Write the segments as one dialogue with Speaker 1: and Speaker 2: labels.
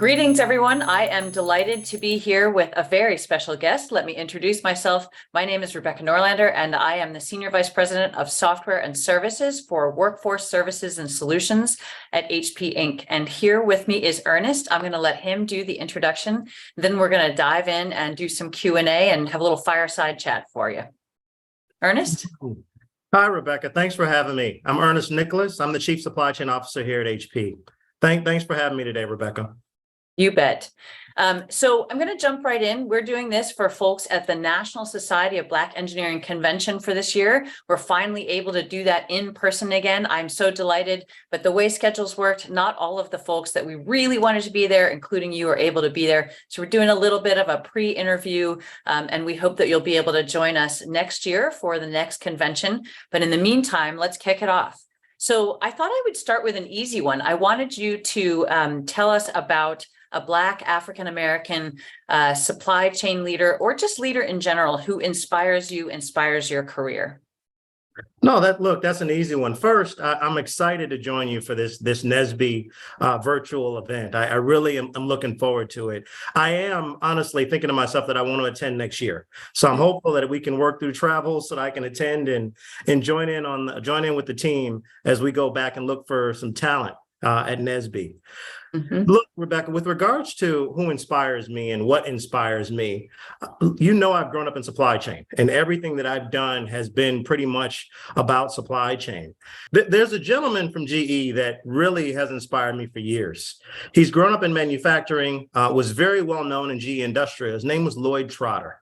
Speaker 1: Greetings, everyone. I am delighted to be here with a very special guest. Let me introduce myself. My name is Rebecca Norlander, and I am the Senior Vice President of Software and Services for Workforce Services and Solutions at HP Inc. And here with me is Ernest. I'm going to let him do the introduction. Then we're going to dive in and do some Q&A and have a little fireside chat for you. Ernest?
Speaker 2: Hi, Rebecca. Thanks for having me. I'm Ernest Nicolas. I'm the Chief Supply Chain Officer here at HP. Thanks for having me today, Rebecca.
Speaker 1: You bet. So I'm going to jump right in. We're doing this for folks at the National Society of Black Engineering Convention for this year. We're finally able to do that in person again. I'm so delighted, but the way schedules worked, not all of the folks that we really wanted to be there, including you, are able to be there. So we're doing a little bit of a pre-interview, and we hope that you'll be able to join us next year for the next convention. But in the meantime, let's kick it off. So I thought I would start with an easy one. I wanted you to tell us about a Black African-American supply chain leader, or just leader in general, who inspires you, inspires your career.
Speaker 2: No, that's an easy one. First, I'm excited to join you for this NSBE virtual event. I really am looking forward to it. I am honestly thinking to myself that I want to attend next year. So I'm hopeful that we can work through travel so that I can attend and join in with the team as we go back and look for some talent at NSBE.
Speaker 1: Mm-hmm.
Speaker 2: Look, Rebecca, with regards to who inspires me and what inspires me, I've grown up in supply chain, and everything that I've done has been pretty much about supply chain. There's a gentleman from GE that really has inspired me for years. He's grown up in manufacturing, was very well known in GE Industrial. His name was Lloyd Trotter.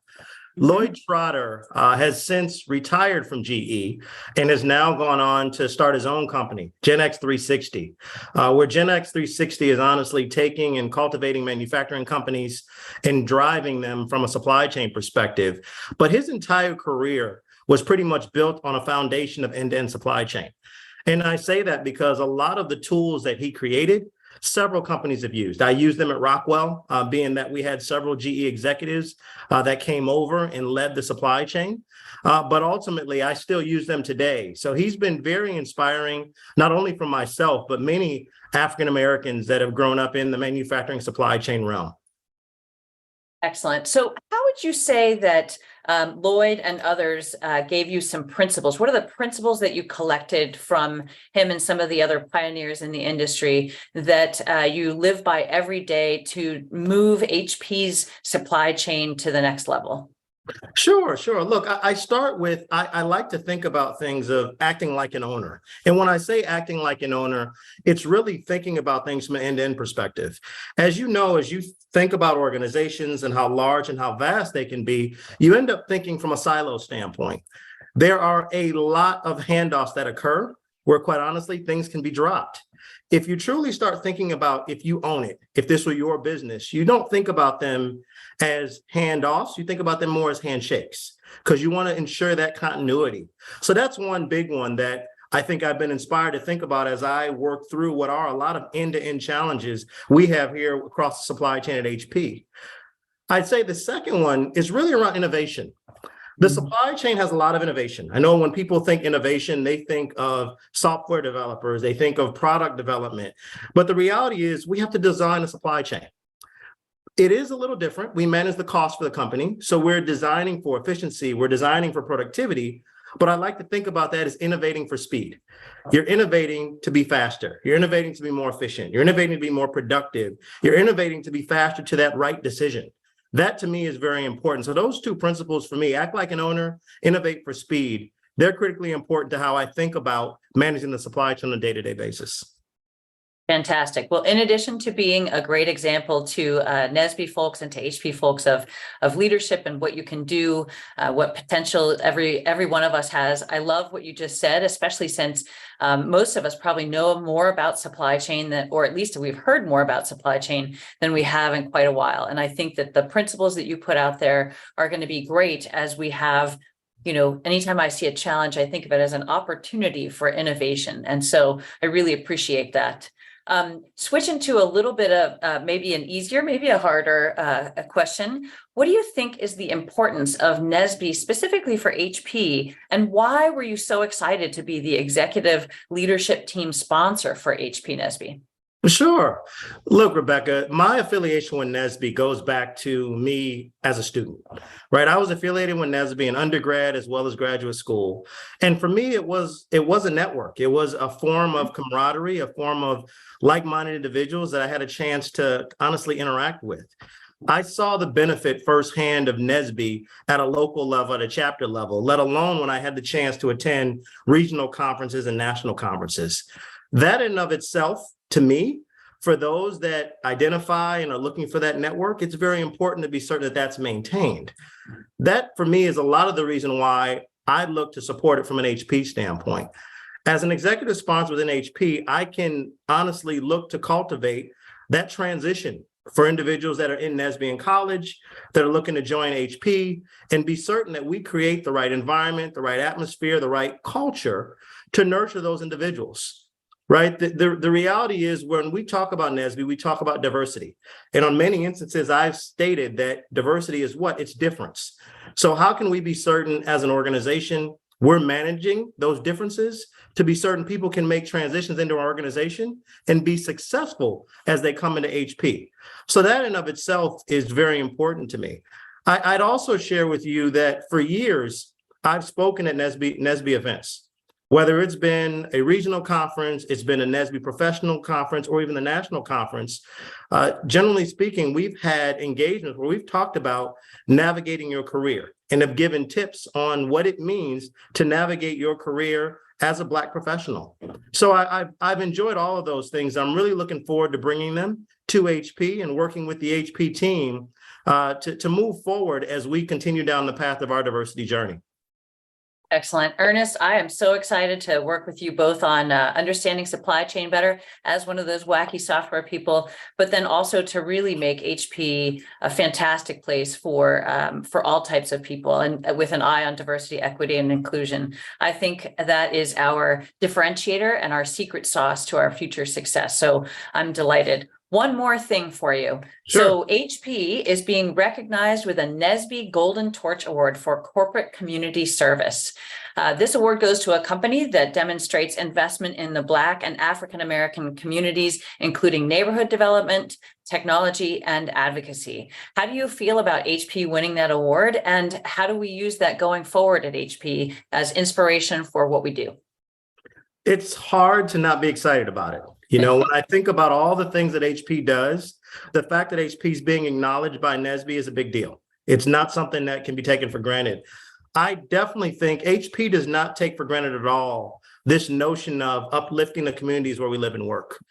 Speaker 2: Lloyd Trotter has since retired from GE and has now gone on to start his own company, GenX 360, where GenX 360 is honestly taking and cultivating manufacturing companies and driving them from a supply chain perspective. But his entire career was pretty much built on a foundation of end-to-end supply chain. And I say that because a lot of the tools that he created, several companies have used. I used them at Rockwell, being that we had several GE executives that came over and led the supply chain. But ultimately, I still use them today. So he's been very inspiring, not only for myself, but many African Americans that have grown up in the manufacturing supply chain realm.
Speaker 1: Excellent. So how would you say that Lloyd and others gave you some principles? What are the principles that you collected from him and some of the other pioneers in the industry that you live by every day to move HP's supply chain to the next level?
Speaker 2: Sure. Look, I start with, I like to think about things of acting like an owner. And when I say acting like an owner, it's really thinking about things from an end-to-end perspective. As you think about organizations and how large and how vast they can be, you end up thinking from a silo standpoint. There are a lot of handoffs that occur where, quite honestly, things can be dropped. If you truly start thinking about if you own it, if this were your business, you don't think about them as handoffs, you think about them more as handshakes, because you want to ensure that continuity. So that's one big one that I think I've been inspired to think about as I work through what are a lot of end-to-end challenges we have here across the supply chain at HP. I'd say the second one is really around innovation. The supply chain has a lot of innovation. I know when people think innovation, they think of software developers, they think of product development, but the reality is we have to design a supply chain. It is a little different. We manage the cost for the company. So we're designing for efficiency, we're designing for productivity, but I like to think about that as innovating for speed. You're innovating to be faster. You're innovating to be more efficient. You're innovating to be more productive. You're innovating to be faster to that right decision. That to me is very important. So those two principles for me, act like an owner, innovate for speed, they're critically important to how I think about managing the supply chain on a day-to-day basis.
Speaker 1: Fantastic. Well, in addition to being a great example to NSBE folks and to HP folks of leadership and what you can do, what potential every one of us has, I love what you just said, especially since most of us probably know more about supply chain or at least we've heard more about supply chain than we have in quite a while. And I think that the principles that you put out there are going to be great as we have. Anytime I see a challenge, I think of it as an opportunity for innovation. And so I really appreciate that. Switching to a little bit of maybe an easier, maybe a harder question. What do you think is the importance of NSBE specifically for HP, and why were you so excited to be the executive leadership team sponsor for HP NSBE?
Speaker 2: Sure. Look, Rebecca, my affiliation with NSBE goes back to me as a student, right? I was affiliated with NSBE in undergrad as well as graduate school. And for me, it was a network. It was a form of camaraderie, a form of like-minded individuals that I had a chance to honestly interact with. I saw the benefit firsthand of NSBE at a local level, at a chapter level, let alone when I had the chance to attend regional conferences and national conferences. That in and of itself, to me, for those that identify and are looking for that network, it's very important to be certain that that's maintained. That, for me, is a lot of the reason why I look to support it from an HP standpoint. As an executive sponsor within HP, I can honestly look to cultivate that transition for individuals that are in NSBE in college, that are looking to join HP, and be certain that we create the right environment, the right atmosphere, the right culture to nurture those individuals. Right. The reality is when we talk about NSBE, we talk about diversity. And on many instances, I've stated that diversity is what? It's difference. So how can we be certain as an organization we're managing those differences to be certain people can make transitions into our organization and be successful as they come into HP? So that in of itself is very important to me. I'd also share with you that for years, I've spoken at NSBE events. Whether it's been a regional conference, it's been a NSBE professional conference, or even the national conference, generally speaking, we've had engagements where we've talked about navigating your career and have given tips on what it means to navigate your career as a Black professional. So I've enjoyed all of those things. I'm really looking forward to bringing them to HP and working with the HP team to move forward as we continue down the path of our diversity journey.
Speaker 1: Excellent. Ernest, I am so excited to work with you both on understanding supply chain better as one of those wacky software people, but then also to really make HP a fantastic place for all types of people and with an eye on diversity, equity, and inclusion. I think that is our differentiator and our secret sauce to our future success. So I'm delighted. One more thing for you.
Speaker 2: Sure.
Speaker 1: So HP is being recognized with a NSBE Golden Torch Award for Corporate Community Service. This award goes to a company that demonstrates investment in the Black and African American communities, including neighborhood development, technology, and advocacy. How do you feel about HP winning that award? And how do we use that going forward at HP as inspiration for what we do?
Speaker 2: It's hard to not be excited about it. You know, when I think about all the things that HP does, the fact that HP is being acknowledged by NSBE is a big deal. It's not something that can be taken for granted. I definitely think HP does not take for granted at all this notion of uplifting the communities where we live and work.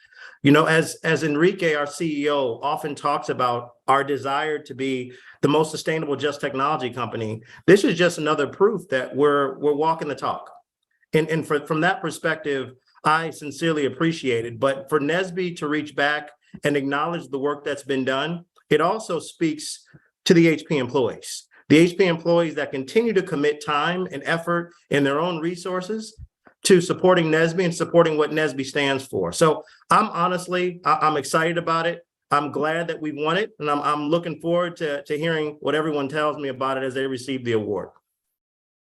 Speaker 2: You know, as Enrique, our CEO, often talks about our desire to be the most sustainable just technology company, this is just another proof that we're walking the talk. And from that perspective, I sincerely appreciate it. But for NSBE to reach back and acknowledge the work that's been done, it also speaks to the HP employees. The HP employees that continue to commit time and effort and their own resources to supporting NSBE and supporting what NSBE stands for. So I'm excited about it. I'm glad that we won it. And I'm looking forward to hearing what everyone tells me about it as they receive the award.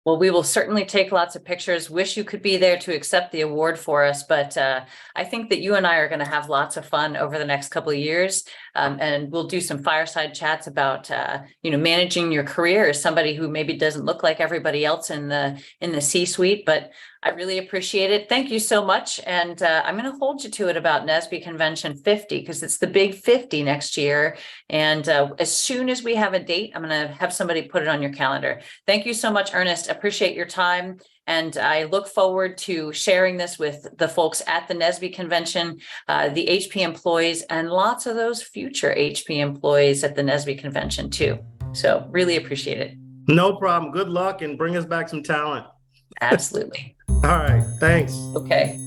Speaker 1: Well, we will certainly take lots of pictures. Wish you could be there to accept the award for us, but I think that you and I are going to have lots of fun over the next couple of years, and we'll do some fireside chats about managing your career as somebody who maybe doesn't look like everybody else in the C-suite. But I really appreciate it. Thank you so much, and I'm going to hold you to it about NSBE Convention 50 because it's the big 50 next year. And as soon as we have a date, I'm going to have somebody put it on your calendar. Thank you so much, Ernest. Appreciate your time. And I look forward to sharing this with the folks at the NSBE convention, the HP employees, and lots of those future HP employees at the NSBE convention too. So really appreciate it.
Speaker 2: No problem. Good luck and bring us back some talent.
Speaker 1: Absolutely.
Speaker 2: All right. Thanks.
Speaker 1: Okay.